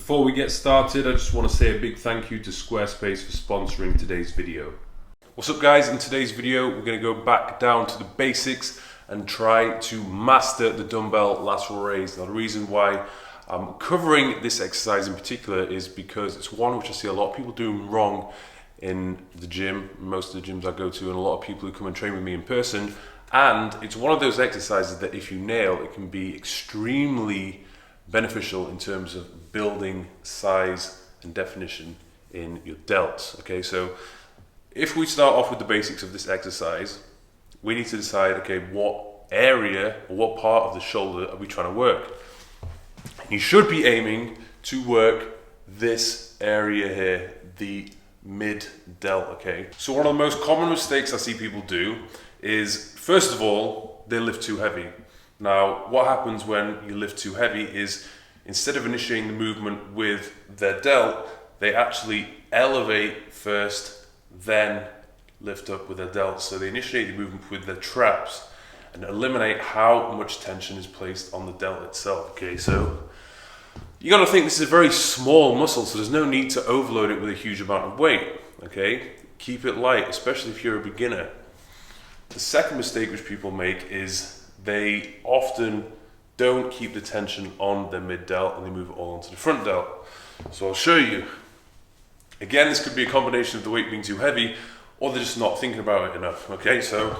Before we get started, I just want to say a big thank you to Squarespace for sponsoring today's video. What's up guys, in today's video we're going to go back down to the basics and try to master the dumbbell lateral raise. Now the reason why I'm covering this exercise in particular is because it's one which I see a lot of people doing wrong in the gym, most of the gyms I go to, and a lot of people who come and train with me in person. And it's one of those exercises that if you nail, it can be extremely beneficial in terms of building size and definition in your delts. Okay, so if we start off with the basics of this exercise, we need to decide, okay, what area or what part of the shoulder are we trying to work? You should be aiming to work this area here, the mid delt, okay? So one of the most common mistakes I see people do is, first of all, they lift too heavy. Now, what happens when you lift too heavy is, instead of initiating the movement with their delt, they actually elevate first, then lift up with their delt. So they initiate the movement with their traps and eliminate how much tension is placed on the delt itself, okay? So you got to think this is a very small muscle, so there's no need to overload it with a huge amount of weight, okay? Keep it light, especially if you're a beginner. The second mistake which people make is they often don't keep the tension on their mid delt and they move it all onto the front delt. So I'll show you. Again, this could be a combination of the weight being too heavy or they're just not thinking about it enough, okay? So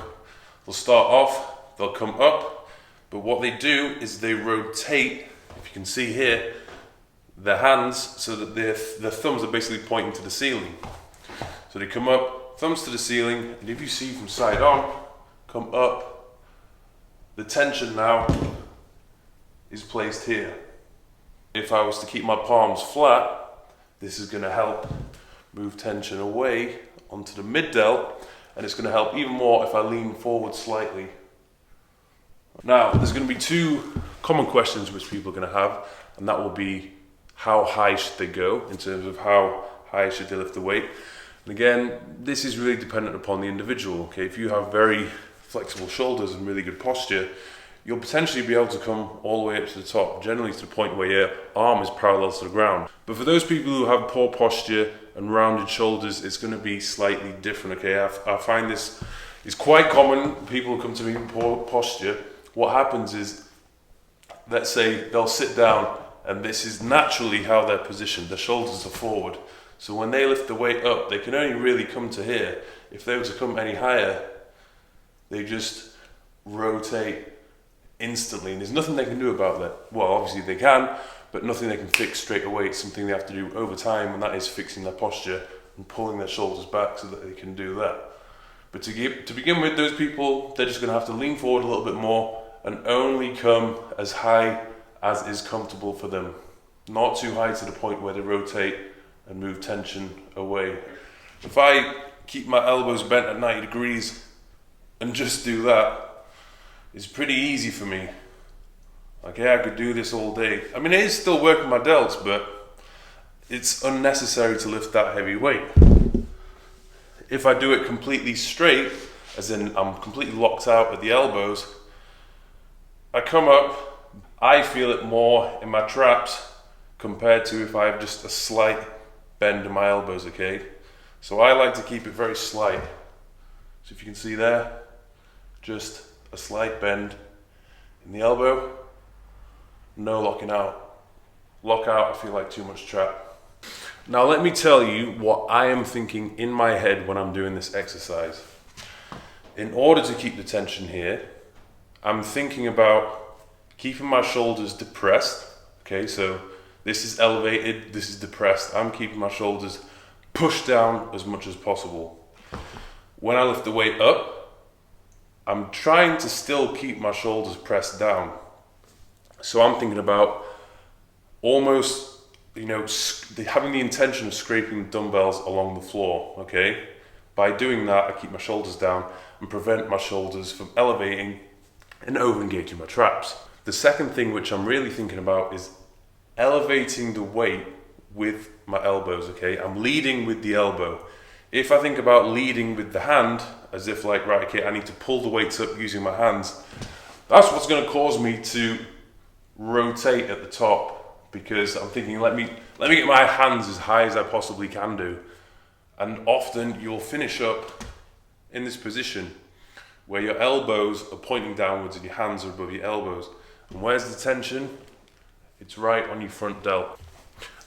they'll start off, they'll come up, but what they do is they rotate, if you can see here, their hands so that their thumbs are basically pointing to the ceiling. So they come up, thumbs to the ceiling, and if you see from side on, come up, the tension now is placed here. If I was to keep my palms flat, this is going to help move tension away onto the mid delt, and it's going to help even more if I lean forward slightly. Now, there's going to be two common questions which people are going to have, and that will be, how high should they go in terms of how high should they lift the weight? And again, this is really dependent upon the individual, okay? If you have very flexible shoulders and really good posture, you'll potentially be able to come all the way up to the top, generally to the point where your arm is parallel to the ground. But for those people who have poor posture and rounded shoulders, it's going to be slightly different, okay? I find this is quite common. People who come to me with poor posture, what happens is, let's say they'll sit down and this is naturally how they're positioned. Their shoulders are forward. So when they lift the weight up, they can only really come to here. If they were to come any higher, they just rotate instantly, and there's nothing they can do about that. Well, obviously they can, but nothing they can fix straight away. It's something they have to do over time, and that is fixing their posture and pulling their shoulders back so that they can do that. But to begin with, those people, they're just going to have to lean forward a little bit more and only come as high as is comfortable for them. Not too high to the point where they rotate and move tension away. If I keep my elbows bent at 90 degrees and just do that, it's pretty easy for me. Okay, I could do this all day. I mean, it is still working my delts, but it's unnecessary to lift that heavy weight. If I do it completely straight, as in I'm completely locked out at the elbows, I come up, I feel it more in my traps compared to if I have just a slight bend in my elbows, okay? So I like to keep it very slight. So if you can see there, just a slight bend in the elbow, no locking out. Lock out, I feel like too much trap. Now let me tell you what I am thinking in my head when I'm doing this exercise. In order to keep the tension here, I'm thinking about keeping my shoulders depressed. Okay, so this is elevated, this is depressed. I'm keeping my shoulders pushed down as much as possible. When I lift the weight up, I'm trying to still keep my shoulders pressed down. So I'm thinking about almost, having the intention of scraping the dumbbells along the floor, okay? By doing that, I keep my shoulders down and prevent my shoulders from elevating and over-engaging my traps. The second thing which I'm really thinking about is elevating the weight with my elbows, okay? I'm leading with the elbow. If I think about leading with the hand, as if like, right, okay, I need to pull the weights up using my hands, that's what's going to cause me to rotate at the top because I'm thinking, let me get my hands as high as I possibly can do. And often you'll finish up in this position where your elbows are pointing downwards and your hands are above your elbows. And where's the tension? It's right on your front delt.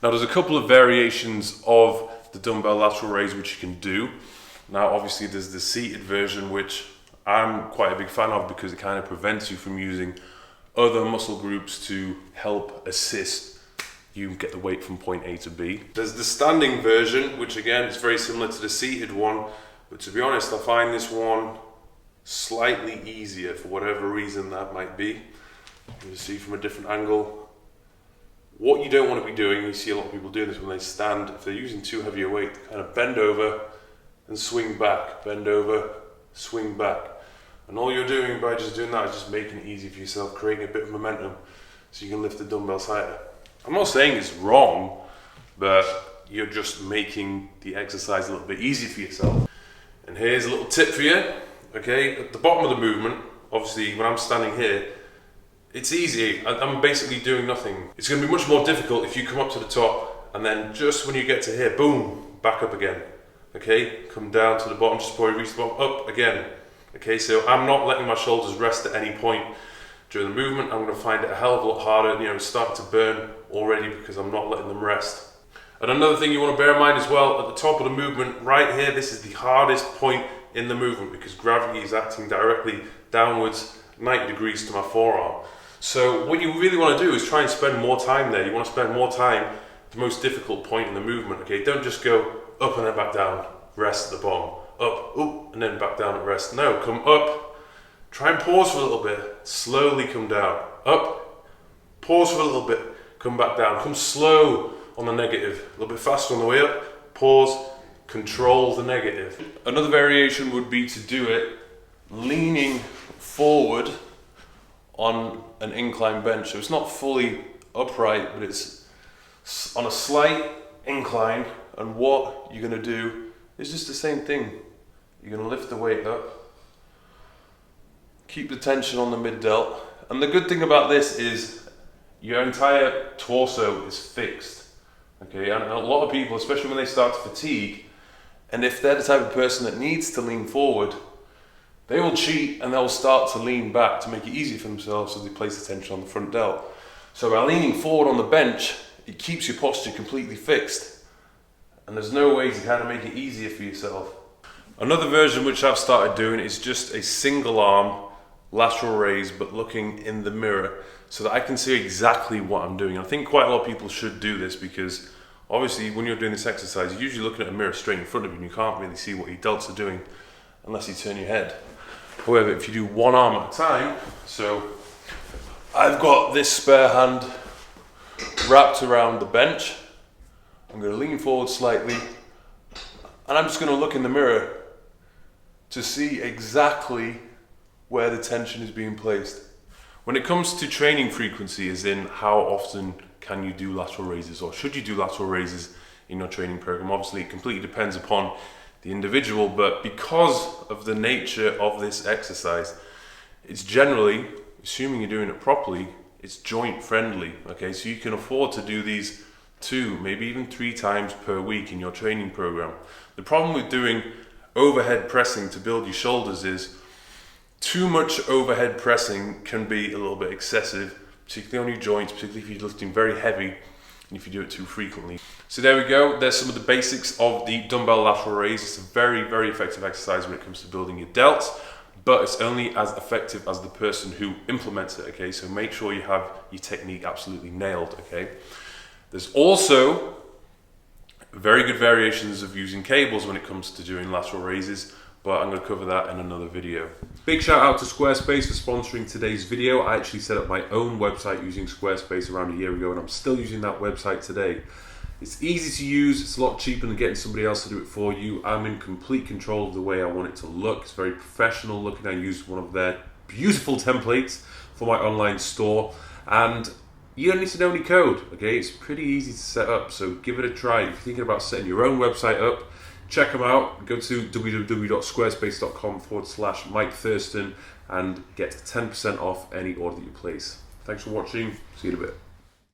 Now there's a couple of variations of the dumbbell lateral raise which you can do. Now obviously there's the seated version, which I'm quite a big fan of because it kind of prevents you from using other muscle groups to help assist you get the weight from point A to B. There's the standing version, which again is very similar to the seated one, but to be honest I find this one slightly easier for whatever reason that might be. You see from a different angle. What you don't want to be doing, you see a lot of people doing this when they stand, if they're using too heavy a weight, kind of bend over and swing back, bend over, swing back. And all you're doing by just doing that is just making it easy for yourself, creating a bit of momentum so you can lift the dumbbells higher. I'm not saying it's wrong, but you're just making the exercise a little bit easier for yourself. And here's a little tip for you, okay? At the bottom of the movement, obviously when I'm standing here, it's easy, I'm basically doing nothing. It's going to be much more difficult if you come up to the top and then just when you get to here, boom, back up again. Okay, come down to the bottom just before you reach the bottom, up again. Okay, so I'm not letting my shoulders rest at any point during the movement. I'm going to find it a hell of a lot harder, it's starting to burn already because I'm not letting them rest. And another thing you want to bear in mind as well, at the top of the movement, right here, this is the hardest point in the movement because gravity is acting directly downwards 90 degrees to my forearm. So what you really want to do is try and spend more time there. You want to spend more time at the most difficult point in the movement, okay? Don't just go up and then back down, rest at the bottom, up, and then back down and rest. No, come up, try and pause for a little bit, slowly come down, up, pause for a little bit, come back down, come slow on the negative, a little bit faster on the way up, pause, control the negative. Another variation would be to do it leaning forward on an incline bench. So it's not fully upright, but it's on a slight incline, and what you're going to do is just the same thing. You're going to lift the weight up, keep the tension on the mid delt, and the good thing about this is your entire torso is fixed. Okay, and a lot of people, especially when they start to fatigue, and if they're the type of person that needs to lean forward, they will cheat and they'll start to lean back to make it easy for themselves, so they place the tension on the front delt. So by leaning forward on the bench, it keeps your posture completely fixed, and there's no way to kind of make it easier for yourself. Another version which I've started doing is just a single arm lateral raise, but looking in the mirror so that I can see exactly what I'm doing. I think quite a lot of people should do this because obviously when you're doing this exercise, you're usually looking at a mirror straight in front of you and you can't really see what your delts are doing unless you turn your head. However, if you do one arm at a time, so I've got this spare hand wrapped around the bench, I'm going to lean forward slightly, and I'm just going to look in the mirror to see exactly where the tension is being placed. When it comes to training frequency, as in how often can you do lateral raises, or should you do lateral raises in your training program, obviously it completely depends upon the individual, but because of the nature of this exercise, it's generally, assuming you're doing it properly, it's joint friendly, okay? So you can afford to do these 2, maybe even 3 times per week in your training program. The problem with doing overhead pressing to build your shoulders is too much overhead pressing can be a little bit excessive, particularly on your joints, particularly if you're lifting very heavy and if you do it too frequently. So there we go, there's some of the basics of the dumbbell lateral raise. It's a very, very effective exercise when it comes to building your delts, but it's only as effective as the person who implements it, okay? So make sure you have your technique absolutely nailed, okay? There's also very good variations of using cables when it comes to doing lateral raises, but I'm going to cover that in another video. Big shout out to Squarespace for sponsoring today's video. I actually set up my own website using Squarespace around a year ago, and I'm still using that website today. It's easy to use, it's a lot cheaper than getting somebody else to do it for you. I'm in complete control of the way I want it to look. It's very professional looking. I used one of their beautiful templates for my online store, and you don't need to know any code, okay? It's pretty easy to set up, so give it a try. If you're thinking about setting your own website up, check them out. Go to www.squarespace.com/Mike Thurston and get 10% off any order that you place. Thanks for watching. See you in a bit.